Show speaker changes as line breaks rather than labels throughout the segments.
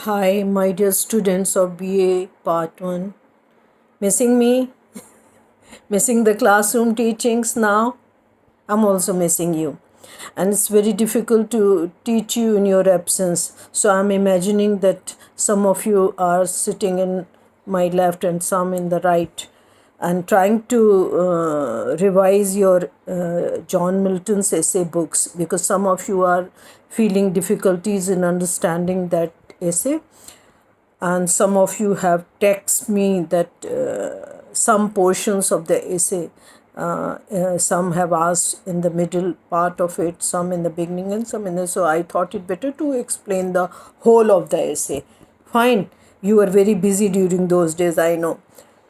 Hi, my dear students of BA Part 1. Missing me? Missing the classroom teachings now? I'm also missing you. And it's very difficult to teach you in your absence. So I'm imagining that some of you are sitting in my left and some in the right and trying to revise your John Milton's essay books, because some of you are feeling difficulties in understanding that essay, and some of you have texted me that some portions of the essay, some have asked in the middle part of it, some in the beginning, and some in the, so I thought it better to explain the whole of the essay. Fine, you were very busy during those days, I know.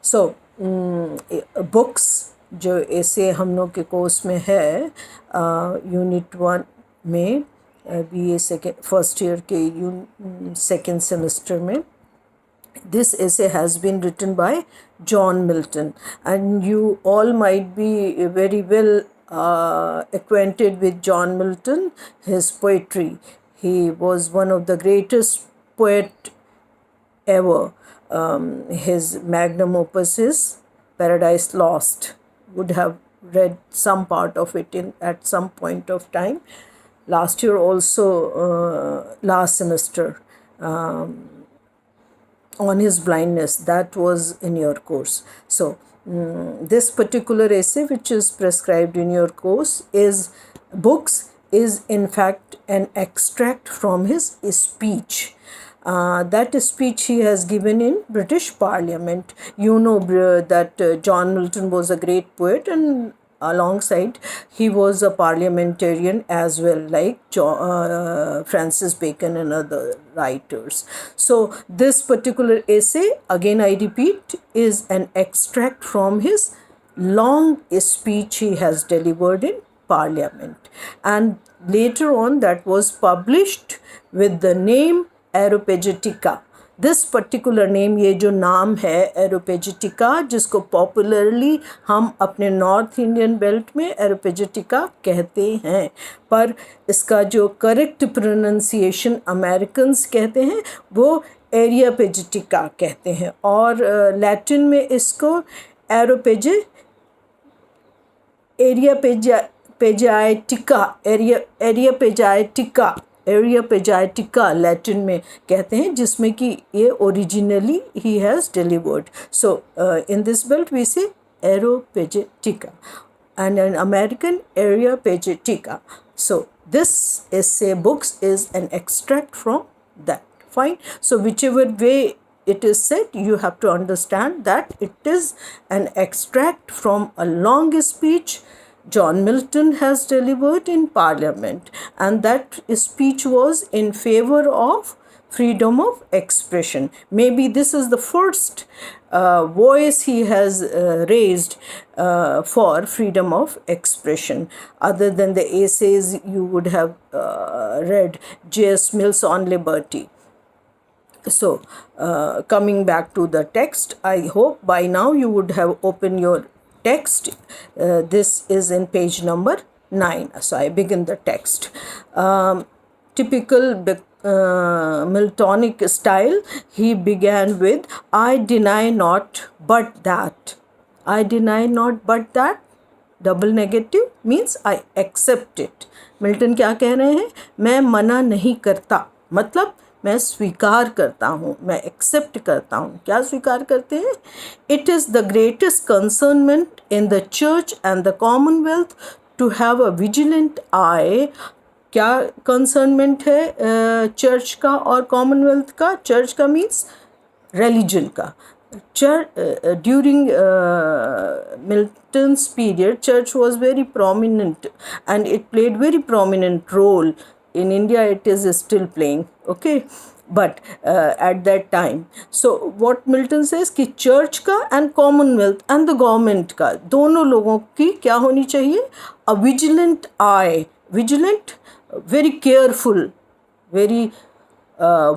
So books जो ऐसे हम लोग के course में है unit 1 में, BA second first year के second semester में, this essay has been written by John Milton, and you all might be very well acquainted with John Milton, his poetry. He was one of the greatest poet ever. His magnum opus is Paradise Lost. Would have read some part of it in at some point of time. Last year also, last semester, on his blindness, that was in your course. So this particular essay which is prescribed in your course is in fact an extract from his speech. That speech he has given in British Parliament. You know that John Milton was a great poet, and alongside he was a parliamentarian as well, like Francis Bacon and other writers. So this particular essay, again I repeat, is an extract from his long speech he has delivered in Parliament, and later on that was published with the name Areopagitica. This particular name, ये जो नाम है एरोपेजिटिका, जिसको popularly हम अपने north Indian belt में एरोपेजिटिका कहते हैं, पर इसका जो करेक्ट प्रोनंसिएशन अमेरिकन्स कहते हैं वो एरियापेजिटिका कहते हैं, और लैटिन में इसको एरियापेजाइटिका लैटिन में कहते हैं, जिसमें कि ये ओरिजिनली ही has delivered. So in this belt we say Areopagitica and an American Areopagitica. So this essay books is an extract from that. Fine. So whichever way it is said, you have to understand that it is an extract from a long speech John Milton has delivered in Parliament, and that speech was in favor of freedom of expression. Maybe this is the first voice he has raised for freedom of expression. Other than the essays, you would have read J.S. Mill's On Liberty. So, coming back to the text, I hope by now you would have opened your text. This is in page number 9. So I begin the text. Typical Miltonic style, he began with, I deny not but that. I deny not but that. Double negative means I accept it. Milton क्या कह रहे हैं? मैं मना नहीं करता, मतलब मैं स्वीकार करता हूँ, मैं एक्सेप्ट करता हूँ. क्या स्वीकार करते हैं? It is the greatest concernment in the church and the commonwealth to have a vigilant eye. क्या कंसर्नमेंट है चर्च का और कॉमनवेल्थ का? चर्च का मीन्स रिलीजन का. During Milton's period, church was very prominent and it played very prominent role. In India, it is still playing, okay? But at that time, so what Milton says कि church का and commonwealth and the government का दोनों लोगों की क्या होनी चाहिए? A vigilant eye. Vigilant, very careful, very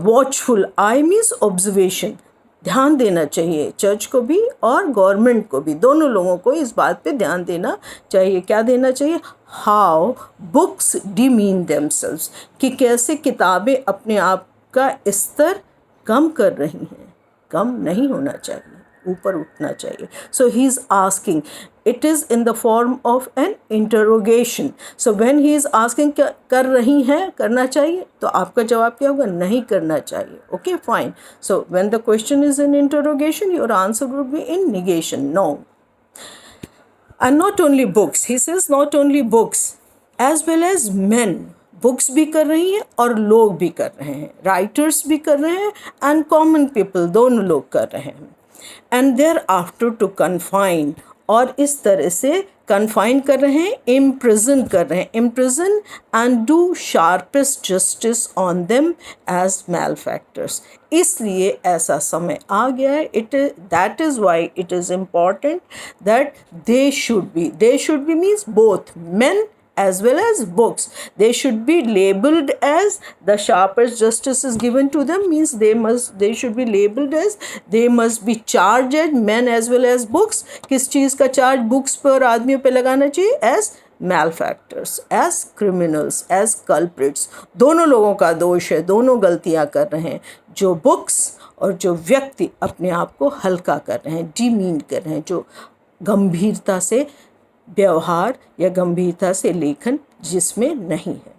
watchful. Eye means observation. ध्यान देना चाहिए चर्च को भी और गवर्नमेंट को भी, दोनों लोगों को इस बात पे ध्यान देना चाहिए. क्या देना चाहिए? हाउ बुक्स डिमीन देमसेल्व्स, कि कैसे किताबें अपने आप का स्तर कम कर रही हैं, कम नहीं होना चाहिए, ऊपर उठना चाहिए. So he is asking, it is in the form of an interrogation. So when he is asking कर रही हैं, करना चाहिए, तो आपका जवाब क्या होगा? नहीं करना चाहिए. Okay, fine. So when the question is in interrogation, your answer would be in negation, no. And not only books, he says not only books, as well as men. Books भी कर रही हैं और लोग भी कर रहे हैं, राइटर्स भी कर रहे हैं एंड कॉमन पीपल, दोनों लोग कर रहे हैं. And thereafter to confine, और इस तरह से कन्फाइन कर रहे हैं, इम्प्रिजन कर रहे हैं, imprison and do sharpest justice on them as malefactors. इसलिए ऐसा समय आ गया है. That is why it is important that they should be means both men as well as books. They should be labeled as, the sharpest justice is given to them, means they should be labeled as, they must be charged as men as well as books. किस चीज़ का charge books पर और आदमियों पे लगाना चाहिए? as malefactors, as criminals, as culprits. दोनों लोगों का दोष है, दोनों गलतियां कर रहे हैं. जो बुक्स और जो व्यक्ति अपने आप को हल्का कर रहे हैं, डिमीन कर रहे हैं, जो गंभीरता से व्यवहार या गंभीरता से लेखन जिसमें नहीं है.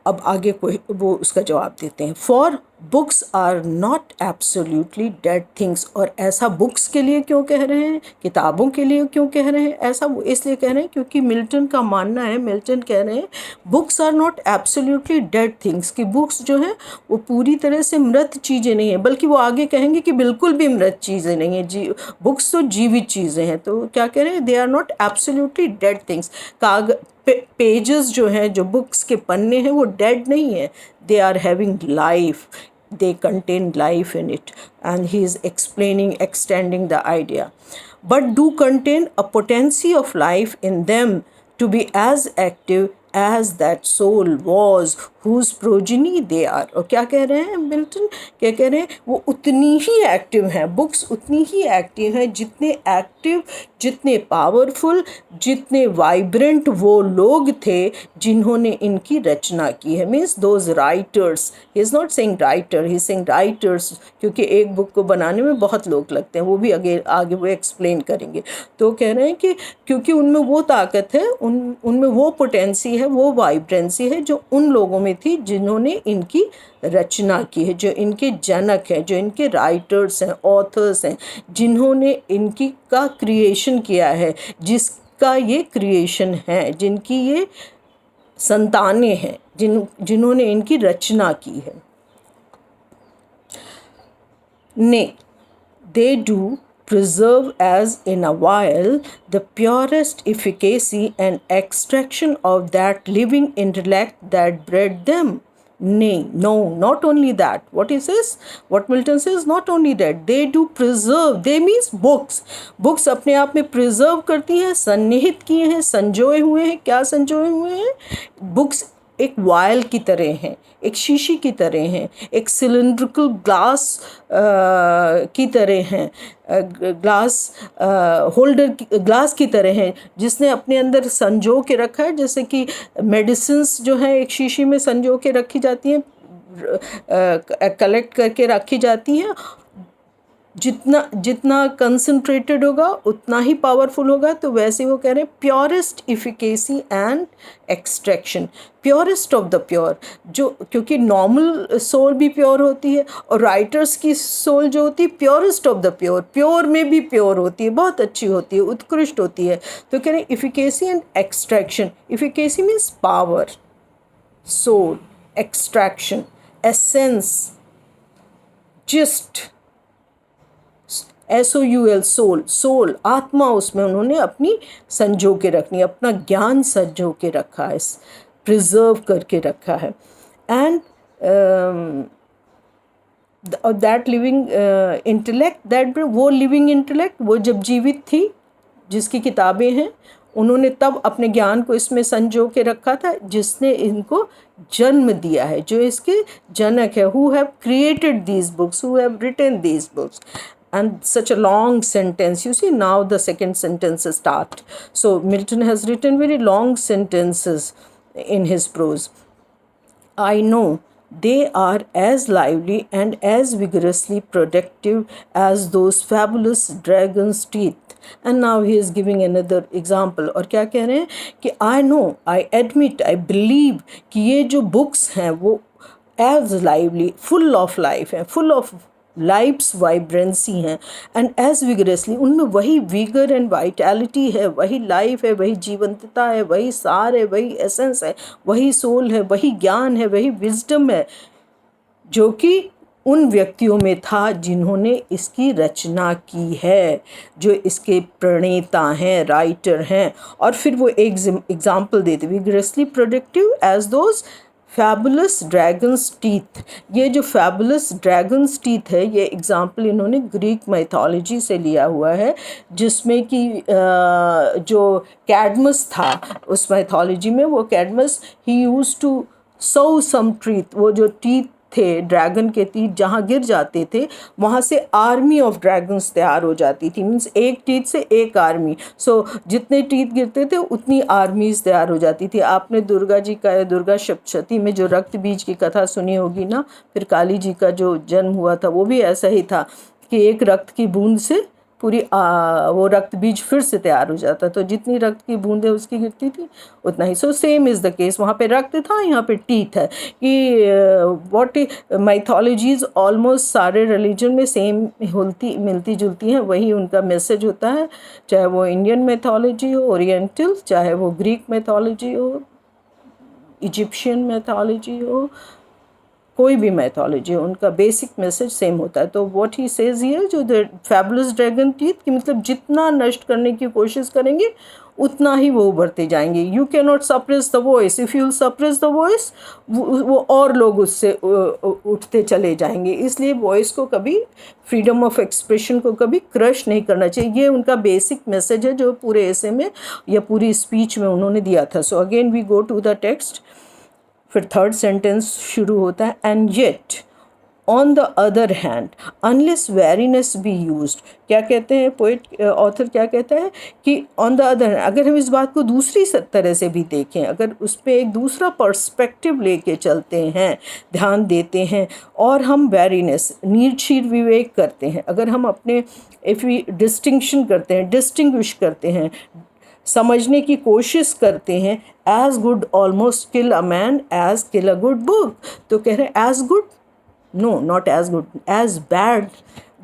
अब आगे कोई वो उसका जवाब देते हैं. For books are not absolutely dead things. और ऐसा बुक्स के लिए क्यों कह रहे हैं, किताबों के लिए क्यों कह रहे हैं? ऐसा वो इसलिए कह रहे हैं क्योंकि मिल्टन का मानना है, मिल्टन कह रहे हैं books are not absolutely dead things, कि बुक्स जो हैं वो पूरी तरह से मृत चीज़ें नहीं हैं, बल्कि वो आगे कहेंगे कि बिल्कुल भी मृत चीज़ें नहीं हैं. बुक्स तो जीवित चीज़ें हैं. तो क्या कह रहे हैं? They are not absolutely dead things. Pages जो हैं, जो बुक्स के पन्ने हैं, वो डेड नहीं है. They are having life, they contain life in it, and he is extending the idea, but do contain a potency of life in them to be as active as that soul was whose progeny they are. और क्या कह रहे हैं Milton? क्या कह रहे हैं? वो उतनी ही एक्टिव हैं, बुक्स उतनी ही एक्टिव हैं जितने एक्टिव, जितने पावरफुल, जितने वाइब्रेंट वो लोग थे जिन्होंने इनकी रचना की है. Means those writers. He is not saying writer, he is saying writers, क्योंकि एक बुक को बनाने में बहुत लोग लगते हैं, वो भी आगे वो एक्सप्लेन करेंगे. तो कह रहे हैं कि क्योंकि उनमें वो ताकत है, उनमें वो पोटेंसी है, वो वाइब्रेंसी है जो उन लोगों में थी जिन्होंने इनकी रचना की है, जो इनके जनक हैं, जो इनके राइटर्स हैं, ऑथर्स हैं, जिन्होंने इनकी का क्रिएशन किया है, जिसका ये क्रिएशन है, जिनकी ये संतानें हैं, जिन्होंने इनकी रचना की है. Nay, they do preserve as in a while the purest efficacy and extraction of that living intellect that bred them. Nay, no, not only that. What he says, what Milton says, not only that, they do preserve. They means books. Books अपने आप में preserve करती हैं, सन्निहित किए हैं, संजोए हुए हैं. क्या संजोए हुए हैं? Books एक वायल की तरह हैं, एक शीशी की तरह हैं, एक सिलेंड्रिकल ग्लास की तरह हैं, ग्लास होल्डर ग्लास की तरह हैं, जिसने अपने अंदर संजो के रखा है. जैसे कि मेडिसिन्स जो हैं एक शीशी में संजो के रखी जाती हैं, कलेक्ट करके रखी जाती हैं. जितना कंसंट्रेटेड होगा उतना ही पावरफुल होगा. तो वैसे वो कह रहे हैं purest efficacy and extraction, purest of the pure. जो क्योंकि नॉर्मल सोल भी प्योर होती है और राइटर्स की सोल जो होती है purest of the pure, pure में भी प्योर होती है, बहुत अच्छी होती है, उत्कृष्ट होती है. तो कह रहे हैं efficacy and extraction. Efficacy means power, soul, extraction, essence, gist, SOUL, soul, soul, आत्मा, उसमें उन्होंने अपनी संजो के रखनी, अपना ज्ञान संजो के रखा है, प्रिजर्व करके रखा है. And that living intellect, that वो लिविंग इंटेलेक्ट, वो जब जीवित थी, जिसकी किताबें हैं, उन्होंने तब अपने ज्ञान को इसमें संजो के रखा था, जिसने इनको जन्म दिया है, जो इसके जनक है. Who have created these books, who have written these books. And such a long sentence. You see, now the second sentence start. So Milton has written very long sentences in his prose. I know they are as lively and as vigorously productive as those fabulous dragon's teeth. And now he is giving another example. और क्या कह रहे हैं कि I know, I admit, I believe कि ये जो books हैं वो as lively, full of life हैं, full of लाइफ्स वाइब्रेंसी हैं, एंड एज विगरसली, उनमें वही विगर एंड वाइटैलिटी है, वही लाइफ है, वही जीवंतता है, वही सार है, वही एसेंस है, वही सोल है, वही ज्ञान है, वही विजडम है जो कि उन व्यक्तियों में था जिन्होंने इसकी रचना की है, जो इसके प्रणेता हैं, राइटर हैं. और फिर वो एक एग्जाम्पल देते, vigorously productive as those fabulous dragon's teeth. ये जो फैबुलस ड्रैगन्स टीथ है, ये एग्जाम्पल इन्होंने ग्रीक मैथोलॉजी से लिया हुआ है, जिसमें कि जो कैडमस था उस मैथोलॉजी में, वो Cadmus he used to sow some teeth, वो जो टीथ थे ड्रैगन के टीथ जहाँ गिर जाते थे वहाँ से आर्मी ऑफ ड्रैगन्स तैयार हो जाती थी. मीन्स एक टीथ से एक आर्मी. सो जितने टीथ गिरते थे उतनी आर्मीज तैयार हो जाती थी. आपने दुर्गा जी का, दुर्गा सप्तशती में जो रक्त बीज की कथा सुनी होगी ना, फिर काली जी का जो जन्म हुआ था वो भी ऐसा ही था कि एक रक्त की बूंद से पूरी वो रक्त बीज फिर से तैयार हो जाता. तो जितनी रक्त की बूंदें उसकी गिरती थी उतना ही. So same is the case. वहाँ पे रक्त था, यहाँ पे टीथ है. कि व्हाट माइथोलॉजीज ऑलमोस्ट सारे रिलीजन में सेम मिलती जुलती हैं. वही उनका मैसेज होता है, चाहे वो इंडियन मैथोलॉजी हो, ओरिएंटल, चाहे वो ग्रीक मैथोलॉजी हो, इजिप्शियन मैथोलॉजी हो, कोई भी मैथोलॉजी, उनका बेसिक मैसेज सेम होता है. तो व्हाट ही सेज हियर, जो फैबुलस ड्रैगन टीथ, कि मतलब जितना नष्ट करने की कोशिश करेंगे उतना ही वो उभरते जाएंगे. You can not suppress the voice. If you suppress the voice, वो और लोग उससे उठते चले जाएंगे. इसलिए वॉइस को कभी, फ्रीडम ऑफ एक्सप्रेशन को कभी क्रश नहीं करना चाहिए. ये उनका बेसिक मैसेज है जो पूरे ऐसे में या पूरी स्पीच में उन्होंने दिया था. So again we go to the text. फिर थर्ड सेंटेंस शुरू होता है, and yet on the other hand unless wariness be used. क्या कहते हैं पोइट, ऑथर क्या कहता है कि ऑन द अदर हैंड, अगर हम इस बात को दूसरी तरह से भी देखें, अगर उस पर एक दूसरा पर्सपेक्टिव लेके चलते हैं, ध्यान देते हैं, और हम वेरीनेस, नीडशीर विवेक करते हैं, अगर हम अपने इफ़ वी डिस्टिंक्शन करते हैं, डिस्टिंग्विश करते हैं, समझने की कोशिश करते हैं, as good almost kill a man as kill a good book. तो कह रहे हैं as good, no not as good, as bad.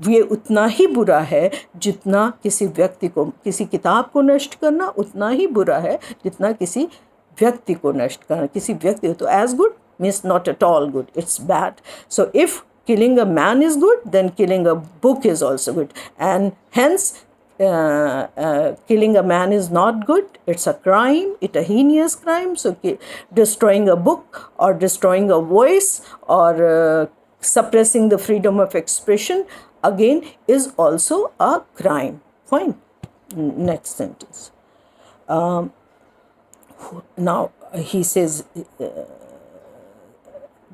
ये उतना ही बुरा है जितना किसी व्यक्ति को, किसी किताब को नष्ट करना उतना ही बुरा है जितना किसी व्यक्ति को नष्ट करना. किसी व्यक्ति को, तो as good means not at all good, it's bad. So if killing a man is good, then killing a book is also good, and hence killing a man is not good, it's a crime, it's a heinous crime. So destroying a book or destroying a voice or suppressing the freedom of expression again is also a crime. Fine. Next sentence. Now he says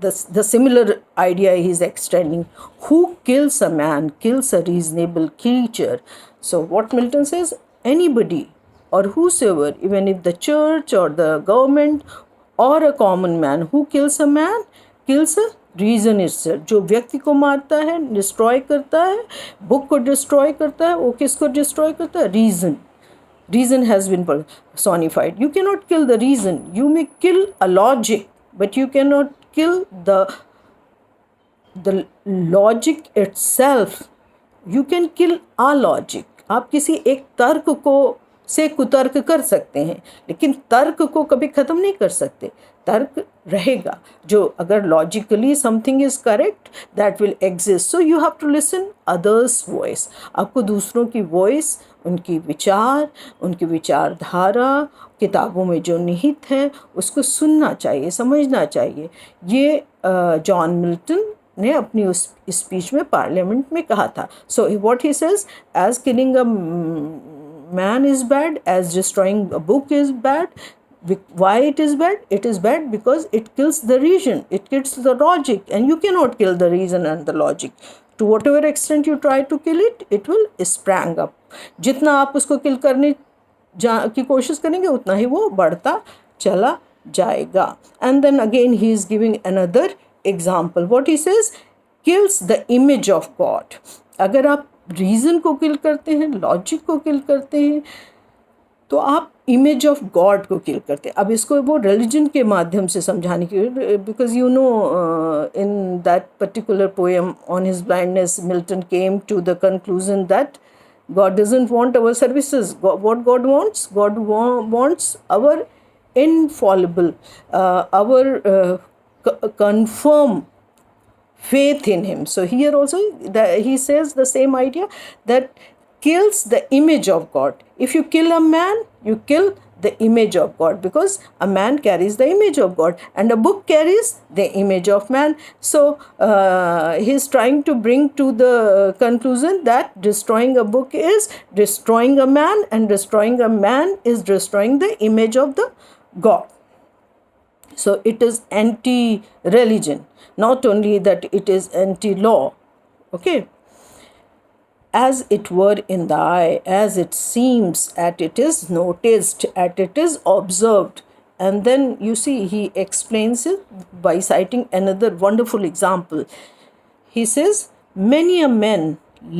the similar idea he is extending. Who kills a man kills a reasonable creature. So what Milton says, anybody or whosoever, even if the church or the government or a common man, who kills a man kills a reason itself. जो व्यक्ति को मारता है, destroy करता है, book को destroy करता है, वो किसको डिस्ट्रॉय करता है? Reason. Reason has been personified. You cannot kill the reason. You may kill a logic, but you cannot kill the logic itself. You can kill a logic. आप किसी एक तर्क को से कुतर्क कर सकते हैं, लेकिन तर्क को कभी ख़त्म नहीं कर सकते. तर्क रहेगा. जो अगर logically something is correct, that will exist. So you have to listen others voice. आपको दूसरों की वॉइस, उनकी विचार, उनकी विचारधारा, किताबों में जो निहित है उसको सुनना चाहिए, समझना चाहिए. ये जॉन मिल्टन ने अपनी उस स्पीच में पार्लियामेंट में कहा था. So what he says, as killing a man is bad, as destroying a book is bad. Why it is bad? It is bad because it kills the reason, it kills the logic, and you cannot kill the reason and the logic. To whatever extent you try to kill it, it will sprang up. जितना आप उसको किल करने की कोशिश करेंगे उतना ही वो बढ़ता चला जाएगा. And then again he is giving another example. What he says, kills the image of God. अगर आप रीज़न को किल करते हैं, लॉजिक को किल करते हैं, तो आप इमेज ऑफ गॉड को किल करते हैं. अब इसको वो रिलीजन के माध्यम से समझाने की, because you know in that particular poem on his blindness Milton came to the conclusion that God doesn't want our services. What God wants? God wants our infallible, our confirm faith in Him. So here also he says the same idea, that kills the image of God. If you kill a man, you kill the image of God, because a man carries the image of God and a book carries the image of man. So he's trying to bring to the conclusion that destroying a book is destroying a man, and destroying a man is destroying the image of the God. So it is anti-religion. Not only that, it is anti-law. Okay. As it were in the eye, as it seems, at it is noticed, at it is observed. And then you see he explains it by citing another wonderful example. He says, many a man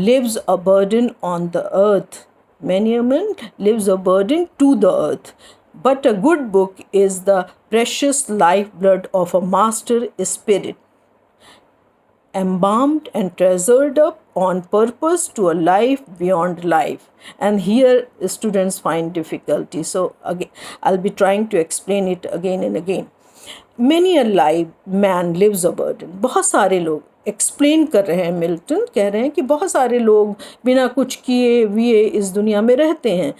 lives a burden on the earth. Many a man lives a burden to the earth. But a good book is the precious lifeblood of a master spirit, embalmed and treasured up on purpose to a life beyond life. And here students find difficulty. So again, I'll be trying to explain it again and again. Many a man lives a burden. बहुत सारे लोग explain कर रहे हैं, Milton कह रहे हैं कि बहुत सारे लोग बिना कुछ किए हुए इस दुनिया में रहते हैं.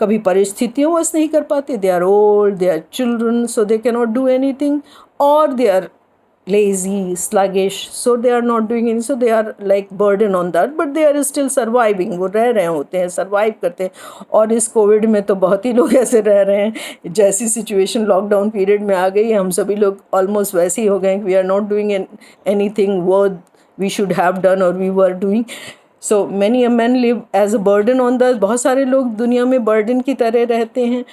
कभी परिस्थितियों वश नहीं कर पाते. They are old, they are children, so they can not do anything, और they are lazy, sluggish, so they are not doing anything, so they are like burden on that, but they are still surviving. वो रह रहे होते हैं, survive करते हैं. और इस कोविड में तो बहुत ही लोग ऐसे रह रहे हैं. जैसी सिचुएशन लॉकडाउन पीरियड में आ गई, हम सभी लोग ऑलमोस्ट वैसे ही हो गए. We are not doing anything worth we should have done और we were doing. So many a man live as a burden on the. बहुत सारे लोग दुनिया में बर्डन की तरह रहते हैं.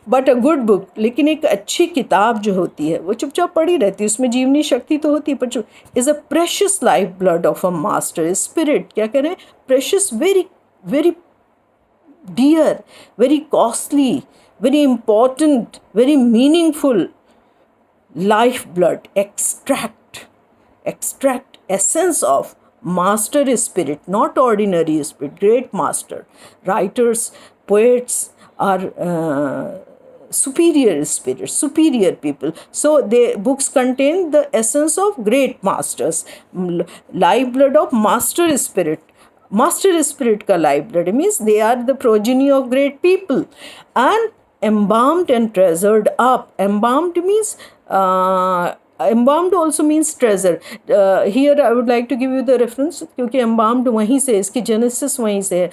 बट अ गुड बुक, लेकिन एक अच्छी किताब जो होती है वो चुपचाप पड़ी रहती है, उसमें जीवनी शक्ति तो होती है, पर is a precious life blood of a master spirit. क्या कह रहे हैं? Precious, very very dear, very costly, very important, very meaningful life blood. extract essence of master spirit, not ordinary spirit, great master. Writers, poets are superior spirits, superior people. So their books contain the essence of great masters. Lifeblood of master spirit. Master spirit ka lifeblood means they are the progeny of great people. And embalmed and treasured up. Embalmed means embalmed also means treasure. Here I would like to give you the reference, क्योंकि embalmed वहीं से, इसकी genesis वहीं से है.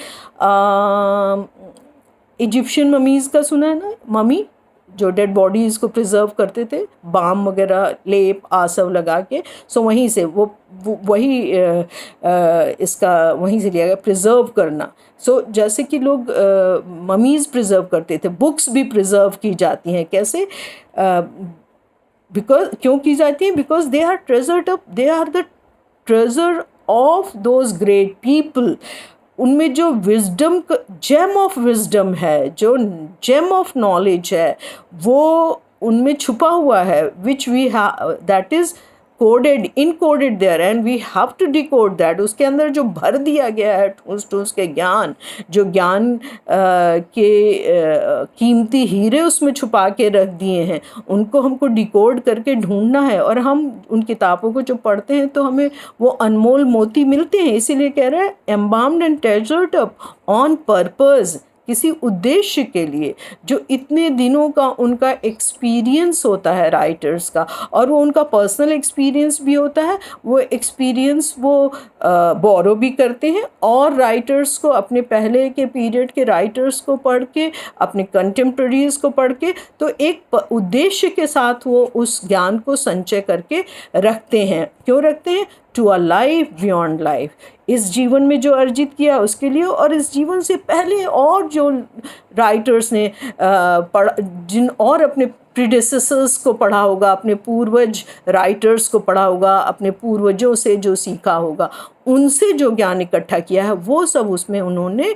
Egyptian mummies का सुना है ना, ममी जो डेड बॉडीज़ को प्रिजर्व करते थे, बाम वगैरह लेप आसव लगा के. सो वहीं से वो वही इसका वहीं से लिया गया, प्रिजर्व करना. सो जैसे कि लोग ममीज़ प्रिजर्व करते थे, बुक्स भी प्रिजर्व की जाती हैं. कैसे? बिकॉज क्यों की जाती हैं? Because they are treasured up, they are the treasure of those great people. उनमें जो विजडम, जेम ऑफ विजडम है, जो जेम ऑफ नॉलेज है, वो उनमें छुपा हुआ है, which we have, that is coded, encoded there, and we have to decode that. उसके अंदर जो भर दिया गया है ठूस के ज्ञान, जो ज्ञान के कीमती हीरे उसमें छुपा के रख दिए हैं, उनको हमको डिकोड करके ढूंढना है. और हम उन किताबों को जो पढ़ते हैं तो हमें वो अनमोल मोती मिलते हैं. इसीलिए कह रहे हैं embalmed and treasured up on purpose, किसी उद्देश्य के लिए, जो इतने दिनों का उनका एक्सपीरियंस होता है राइटर्स का, और वो उनका पर्सनल एक्सपीरियंस भी होता है. वो एक्सपीरियंस वो बोरो भी करते हैं, और राइटर्स को, अपने पहले के पीरियड के राइटर्स को पढ़ के, अपने कंटेम्प्रेरीज को पढ़ के, तो एक उद्देश्य के साथ वो उस ज्ञान को संचय करके रखते हैं. क्यों रखते हैं? To a life beyond life. इस जीवन में जो अर्जित किया उसके लिए, और इस जीवन से पहले और जो राइटर्स ने जिन और अपने प्रीडेसेसर्स को पढ़ा होगा, अपने पूर्वज राइटर्स को पढ़ा होगा, अपने पूर्वजों से जो सीखा होगा, उनसे जो ज्ञान इकट्ठा किया है वो सब उसमें उन्होंने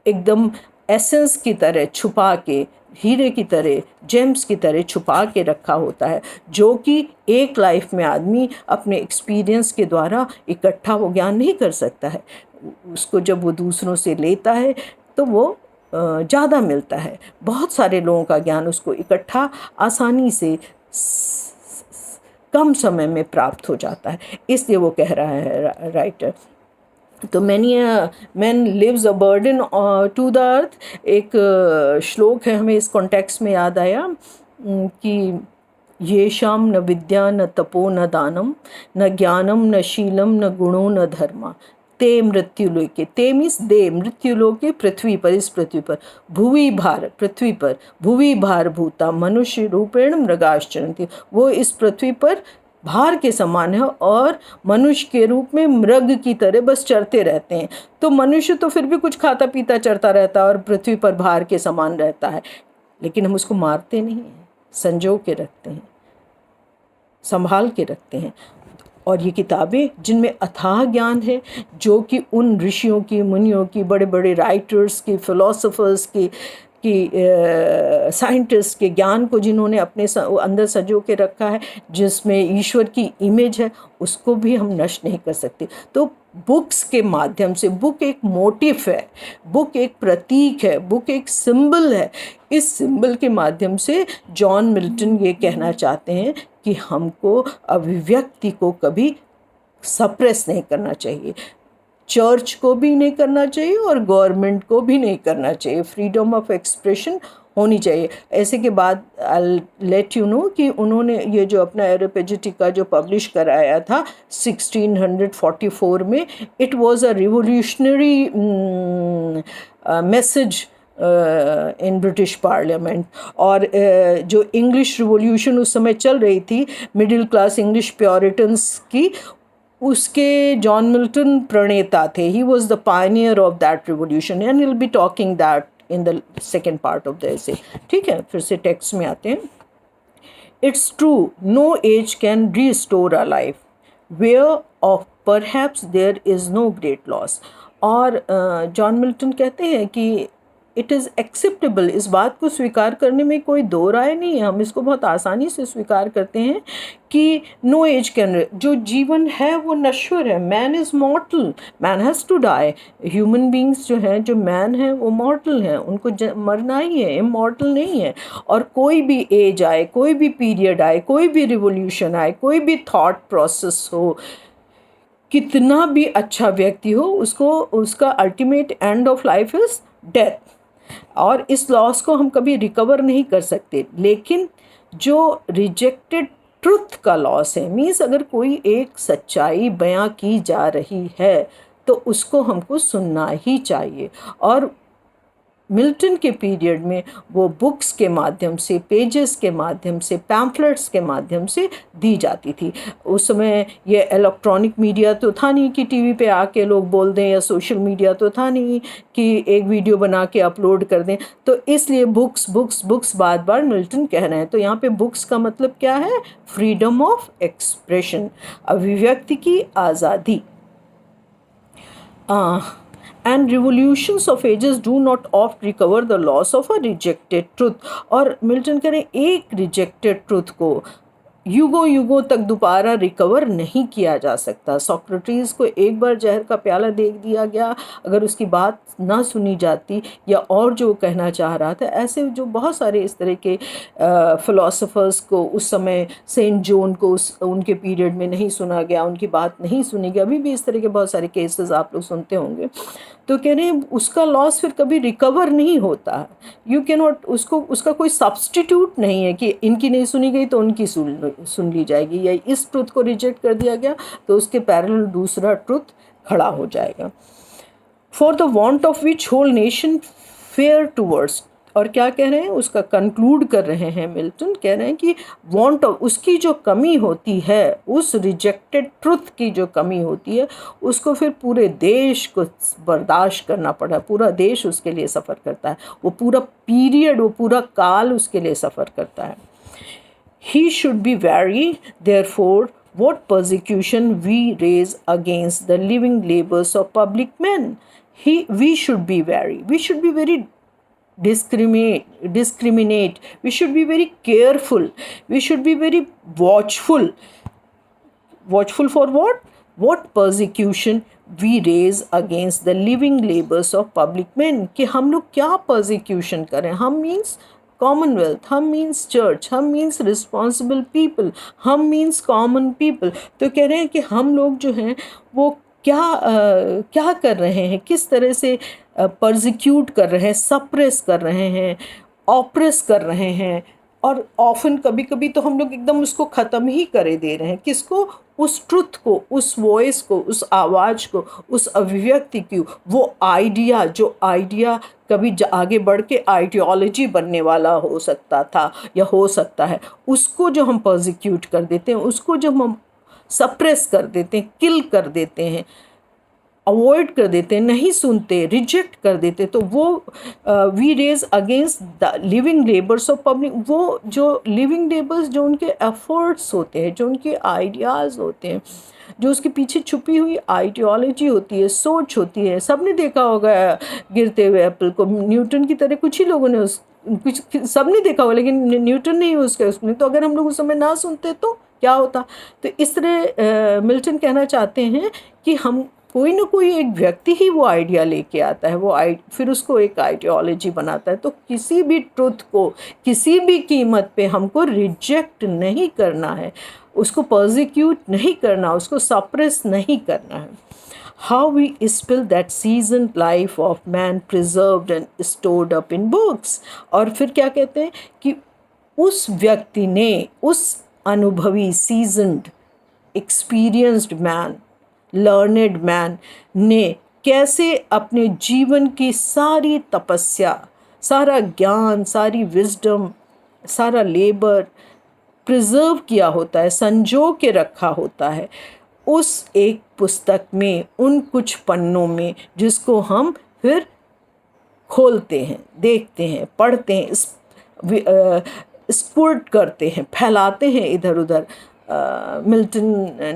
एकदम एसेंस की तरह छुपा के, हीरे की तरह, जेम्स की तरह छुपा के रखा होता है, जो कि एक लाइफ में आदमी अपने एक्सपीरियंस के द्वारा इकट्ठा वो ज्ञान नहीं कर सकता है। उसको जब वो दूसरों से लेता है तो वो ज़्यादा मिलता है। बहुत सारे लोगों का ज्ञान उसको इकट्ठा आसानी से कम समय में प्राप्त हो जाता है, इसलिए वो कह रहा है राइटर। तो man lives a burden to the earth, एक श्लोक है हमें इस कॉन्टेक्स्ट में याद आया कि ये शाम न विद्या न तपो न दानम न ज्ञानम न शीलम न गुणो न धर्मा ते मृत्युलोके। ते मीन्स दे, मृत्युलोके पृथ्वी पर, इस पृथ्वी पर, भुवि भार, पृथ्वी पर, भुवि भार भूता मनुष्य रूपेण मृगाश्चरन्ति, वो इस पृथ्वी पर भार के समान है और मनुष्य के रूप में मृग की तरह बस चरते रहते हैं। तो मनुष्य तो फिर भी कुछ खाता पीता चरता रहता है और पृथ्वी पर भार के समान रहता है, लेकिन हम उसको मारते नहीं हैं, संजो के रखते हैं, संभाल के रखते हैं। और ये किताबें जिनमें अथाह ज्ञान है, जो कि उन ऋषियों की, मुनियों की, बड़े बड़े राइटर्स की, फिलोसोफर्स की साइंटिस्ट के ज्ञान को जिन्होंने अपने अंदर सजो के रखा है, जिसमें ईश्वर की इमेज है, उसको भी हम नष्ट नहीं कर सकते। तो बुक्स के माध्यम से, बुक एक मोटिव है, बुक एक प्रतीक है, बुक एक सिंबल है। इस सिंबल के माध्यम से जॉन मिल्टन ये कहना चाहते हैं कि हमको अभिव्यक्ति को कभी सप्रेस नहीं करना चाहिए, चर्च को भी नहीं करना चाहिए और गवर्नमेंट को भी नहीं करना चाहिए। फ्रीडम ऑफ एक्सप्रेशन होनी चाहिए। ऐसे के बाद आई लेट यू नो कि उन्होंने ये जो अपना एरोपेजिटिका जो पब्लिश कराया था 1644 में, it was a revolutionary message in British parliament. और जो इंग्लिश रिवोल्यूशन उस समय चल रही थी, मिडिल क्लास इंग्लिश प्योरिटन्स की, उसके जॉन मिल्टन प्रणेता थे। He was the pioneer of that revolution and will be talking that in the second part of the essay. ठीक है, फिर से टेक्स्ट में आते हैं। It's true, no age can restore a life where of perhaps there is no great loss. और John Milton कहते हैं कि इट इज़ एक्सेप्टेबल, इस बात को स्वीकार करने में कोई दो राय नहीं है, हम इसको बहुत आसानी से स्वीकार करते हैं कि नो एज कैन, जो जीवन है वो नश्वर है, man is mortal, man has to die. Human beings जो हैं, जो मैन हैं, वो मॉर्टल हैं, उनको मरना ही है, इमॉर्टल नहीं है। और कोई भी एज आए, कोई भी पीरियड आए, कोई भी रिवोल्यूशन आए, कोई भी थॉट प्रोसेस हो, कितना भी अच्छा व्यक्ति हो, उसको उसका ultimate end of life is death. और इस लॉस को हम कभी रिकवर नहीं कर सकते। लेकिन जो रिजेक्टेड ट्रुथ का लॉस है, मीन्स अगर कोई एक सच्चाई बयां की जा रही है तो उसको हमको सुनना ही चाहिए। और मिल्टन के पीरियड में वो बुक्स के माध्यम से, पेजेस के माध्यम से, पैम्फलेट्स के माध्यम से दी जाती थी। उस समय ये इलेक्ट्रॉनिक मीडिया तो था नहीं कि टीवी पे आके लोग बोल दें, या सोशल मीडिया तो था नहीं कि एक वीडियो बना के अपलोड कर दें। तो इसलिए बुक्स बुक्स बुक्स बार बार मिल्टन कह रहे हैं। तो यहाँ पे बुक्स का मतलब क्या है? फ्रीडम ऑफ एक्सप्रेशन, अभिव्यक्ति की आज़ादी। And revolutions of ages do not oft recover the loss of a rejected truth। और मिल्टन करें, एक रिजेक्टेड ट्रुथ को युगों युगों तक दोबारा रिकवर नहीं किया जा सकता। सोक्रेटिस को एक बार जहर का प्याला दे दिया गया, अगर उसकी बात ना सुनी जाती या और जो कहना चाह रहा था, ऐसे जो बहुत सारे इस तरह के फ़िलासफ़र्स को उस समय, सेंट जॉन को उनके पीरियड में नहीं सुना गया, उनकी बात नहीं सुनी गई। अभी भी इस तरह के बहुत सारे केसेस आप लोग सुनते होंगे। तो कह रहे हैं उसका लॉस फिर कभी रिकवर नहीं होता। यू कैन नॉट, उसका कोई सब्स्टिट्यूट नहीं है कि इनकी नहीं सुनी गई तो उनकी सुन ली जाएगी, या इस ट्रुथ को रिजेक्ट कर दिया गया तो उसके पैरेलल दूसरा ट्रुथ खड़ा हो जाएगा। For the want of which whole nation fare towards. और क्या कह रहे हैं, उसका कंक्लूड कर रहे हैं मिल्टन, कह रहे हैं कि वांट ऑफ, उसकी जो कमी होती है, उस रिजेक्टेड ट्रुथ की जो कमी होती है, उसको फिर पूरे देश को बर्दाश्त करना पड़ा, पूरा देश उसके लिए सफ़र करता है, वो पूरा पीरियड, वो पूरा काल उसके लिए सफ़र करता है. He should be wary, therefore, what persecution we raise against the living labors of public men. We should be wary. We should be very discriminate. We should be very careful. We should be very watchful. Watchful for what? What persecution we raise against the living labors of public men. कि हम लोग क्या persecution करें. हम means Commonwealth, हम means church, हम means responsible people, हम means common people. तो कह रहे हैं कि हम लोग जो हैं वो क्या कर रहे हैं, किस तरह से परसिक्यूट कर रहे हैं, सप्रेस कर रहे हैं, ऑप्रेस कर रहे हैं, और ऑफन कभी कभी तो हम लोग एकदम उसको ख़त्म ही करे दे रहे हैं. किसको? उस ट्रुथ को, उस वॉइस को, उस आवाज़ को, उस अभिव्यक्ति की, वो आइडिया, जो आइडिया कभी आगे बढ़ के आइडियोलॉजी बनने वाला हो सकता था या हो सकता है, उसको जो हम परसिक्यूट कर देते हैं, उसको जब हम सप्रेस कर देते हैं, किल कर देते हैं, अवॉइड कर देते हैं, नहीं सुनते, रिजेक्ट कर देते, तो वो we rage against the living labours of public. वो जो लिविंग लेबर्स, जो उनके एफर्ट्स होते हैं, जो उनके आइडियाज़ होते हैं, जो उसके पीछे छुपी हुई आइडियोलॉजी होती है, सोच होती है. सबने देखा होगा गिरते हुए एप्पल को. न्यूटन की तरह कुछ ही लोगों ने कुछ सबने देखा होगा, लेकिन न्यूटन नहीं यूज़ किया उसने. तो अगर हम लोग उस समय ना सुनते तो क्या होता. तो इस तरह मिल्टन कहना चाहते हैं कि हम कोई ना कोई एक व्यक्ति ही वो आइडिया लेके आता है, वो फिर उसको एक आइडियोलॉजी बनाता है. तो किसी भी ट्रुथ को किसी भी कीमत पे हमको रिजेक्ट नहीं करना है, उसको परसिक्यूट नहीं करना, उसको सप्रेस नहीं करना है. How we spill that seasoned life of man preserved and stored up in books. और फिर क्या कहते हैं कि उस व्यक्ति ने, उस अनुभवी, seasoned, experienced man, learned man ने कैसे अपने जीवन की सारी तपस्या, सारा ज्ञान, सारी विजडम, सारा लेबर प्रिजर्व किया होता है, संजो के रखा होता है उस एक पुस्तक में, उन कुछ पन्नों में, जिसको हम फिर खोलते हैं, देखते हैं, पढ़ते हैं, स्पुर्ट करते हैं, फैलाते हैं इधर उधर. मिल्टन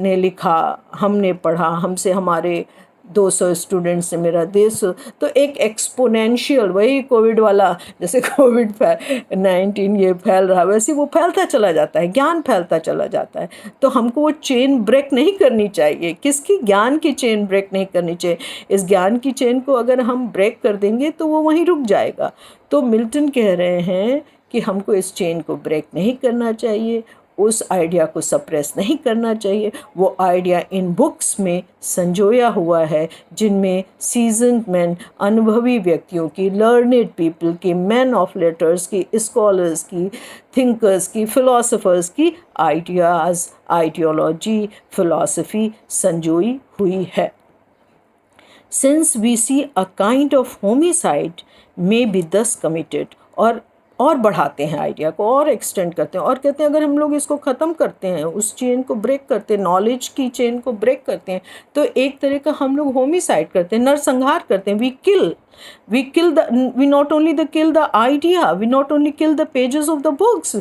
ने लिखा, हमने पढ़ा, हमसे हमारे 200 स्टूडेंट्स से मेरा 150. तो एक एक्सपोनेंशियल, वही कोविड वाला, जैसे कोविड-19 ये फैल रहा, वैसे वो फैलता चला जाता है, ज्ञान फैलता चला जाता है. तो हमको वो चेन ब्रेक नहीं करनी चाहिए. किसकी? ज्ञान की चेन ब्रेक नहीं करनी चाहिए. इस ज्ञान की चेन को अगर हम ब्रेक कर देंगे तो वो वहीं रुक जाएगा. तो मिल्टन कह रहे हैं कि हमको इस चेन को ब्रेक नहीं करना चाहिए, उस आइडिया को सप्रेस नहीं करना चाहिए. वो आइडिया इन बुक्स में संजोया हुआ है, जिनमें सीजन्ड मैन, अनुभवी व्यक्तियों की, लर्नेड पीपल की, मैन ऑफ लेटर्स की, स्कॉलर्स की, थिंकर्स की, फिलोसोफर्स की आइडियाज़, आइडियोलॉजी, फिलॉसफी संजोई हुई है. Since we see a kind of homicide may be thus committed. और बढ़ाते हैं आइडिया को, और एक्सटेंड करते हैं, और कहते हैं अगर हम लोग इसको ख़त्म करते हैं, उस चेन को ब्रेक करते हैं, नॉलेज की चेन को ब्रेक करते हैं, तो एक तरह का हम लोग होमिसाइड करते हैं, नरसंहार करते हैं. we not only kill the idea, we not only kill the pages of the books,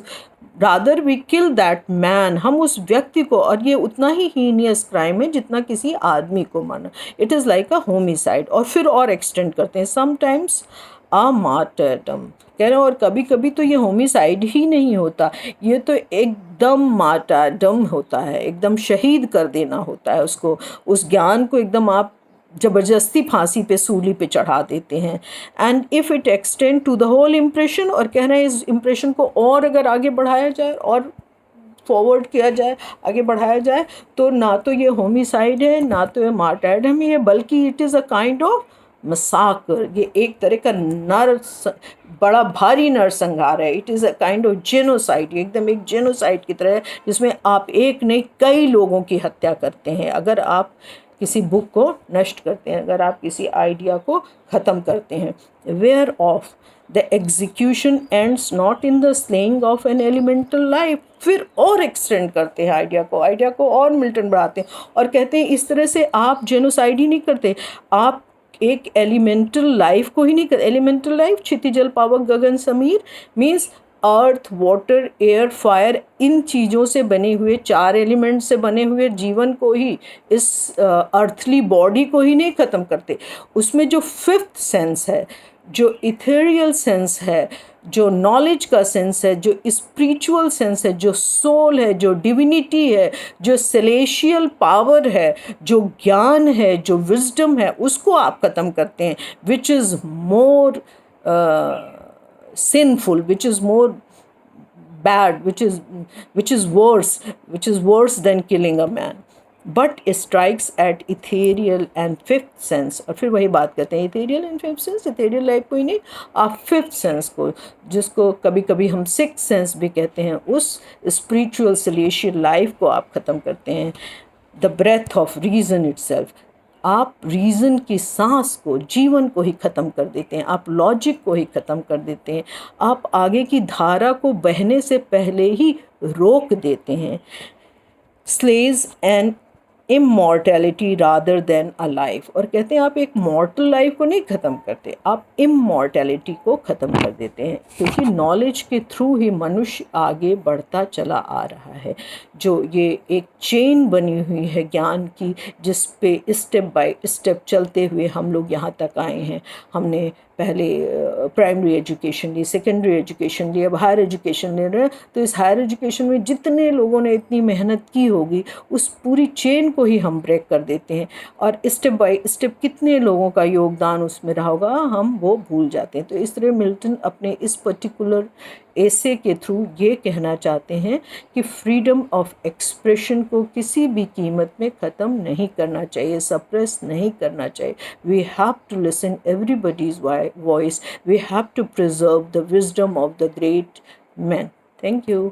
rather we kill that man. हम उस व्यक्ति को, और ये उतना ही हीनियस क्राइम है जितना किसी आदमी को मारना. It is like a homicide. और फिर और एक्सटेंड करते हैं, समटाइम्स आ मार्टरडम कह रहे हैं. और कभी कभी तो ये होमिसाइड ही नहीं होता, ये तो एकदम मार्टरडम होता है, एकदम शहीद कर देना होता है उसको. उस ज्ञान को एकदम आप ज़बरदस्ती फांसी पे, सूली पे चढ़ा देते हैं. And if it extend to the whole impression, और कह रहे हैं इस इम्प्रेशन को और अगर आगे बढ़ाया जाए और फॉरवर्ड किया जाए, आगे बढ़ाया जाए, तो ना तो ये होमिसाइड है, ना तो ये मार्टरडम है, बल्कि it is a kind of massacre. ये एक तरह का बड़ा भारी नरसंहार है. It is a kind of genocide. एकदम एक जेनोसाइड की तरह है, जिसमें आप एक नहीं कई लोगों की हत्या करते हैं अगर आप किसी बुक को नष्ट करते हैं, अगर आप किसी आइडिया को ख़त्म करते हैं. Whereof the execution ends not in the slaying of an elemental life. फिर और एक्सटेंड करते हैं आइडिया को और मिल्टन बढ़ाते हैं और कहते हैं इस तरह से आप जेनोसाइड ही नहीं करते, आप एक एलिमेंटल लाइफ को ही नहीं करते। एलिमेंटल लाइफ क्षिति जल पावक गगन समीर means earth water air fire, इन चीज़ों से बने हुए, 4 एलिमेंट से बने हुए जीवन को ही, इस अर्थली बॉडी को ही नहीं ख़त्म करते। उसमें जो 5th सेंस है, जो इथेरियल सेंस है, जो नॉलेज का सेंस है, जो स्पिरिचुअल सेंस है, जो सोल है, जो डिविनिटी है, जो सेलेशियल पावर है, जो ज्ञान है, जो विजडम है, उसको आप ख़त्म करते हैं, which is more sinful, which is more bad, which is worse than killing a man, but strikes at ethereal and 5th sense। और फिर वही बात करते हैं ethereal and 5th sense, ethereal life को ही नहीं, आप 5th sense को, जिसको कभी कभी हम 6th sense भी कहते हैं, उस spiritual celestial लाइफ को आप ख़त्म करते हैं। the breath of reason itself, आप रीज़न की सांस को, जीवन को ही ख़त्म कर देते हैं, आप लॉजिक को ही ख़त्म कर देते हैं, आप आगे की धारा को बहने से पहले ही रोक देते हैं। Slays an immortality rather than a life, और कहते हैं आप एक मॉर्टल लाइफ को नहीं ख़त्म करते, आप इमॉर्टैलिटी को ख़त्म कर देते हैं, क्योंकि नॉलेज के थ्रू ही मनुष्य आगे बढ़ता चला आ रहा है। जो ये एक चेन बनी हुई है ज्ञान की, जिस पे स्टेप बाय स्टेप चलते हुए हम लोग यहाँ तक आए हैं। हमने पहले प्राइमरी एजुकेशन ली, सेकेंडरी एजुकेशन ली, अब हायर एजुकेशन ले रहे हैं, तो इस हायर एजुकेशन में जितने लोगों ने इतनी मेहनत की होगी, उस पूरी चेन को ही हम ब्रेक कर देते हैं, और स्टेप बाय स्टेप कितने लोगों का योगदान उसमें रहा होगा हम वो भूल जाते हैं। तो इस तरह मिल्टन अपने इस पर्टिकुलर ऐसे के थ्रू ये कहना चाहते हैं कि फ्रीडम ऑफ एक्सप्रेशन को किसी भी कीमत में ख़त्म नहीं करना चाहिए, सप्रेस नहीं करना चाहिए। We have to listen everybody's voice, we have to preserve the wisdom of the great man. Thank you.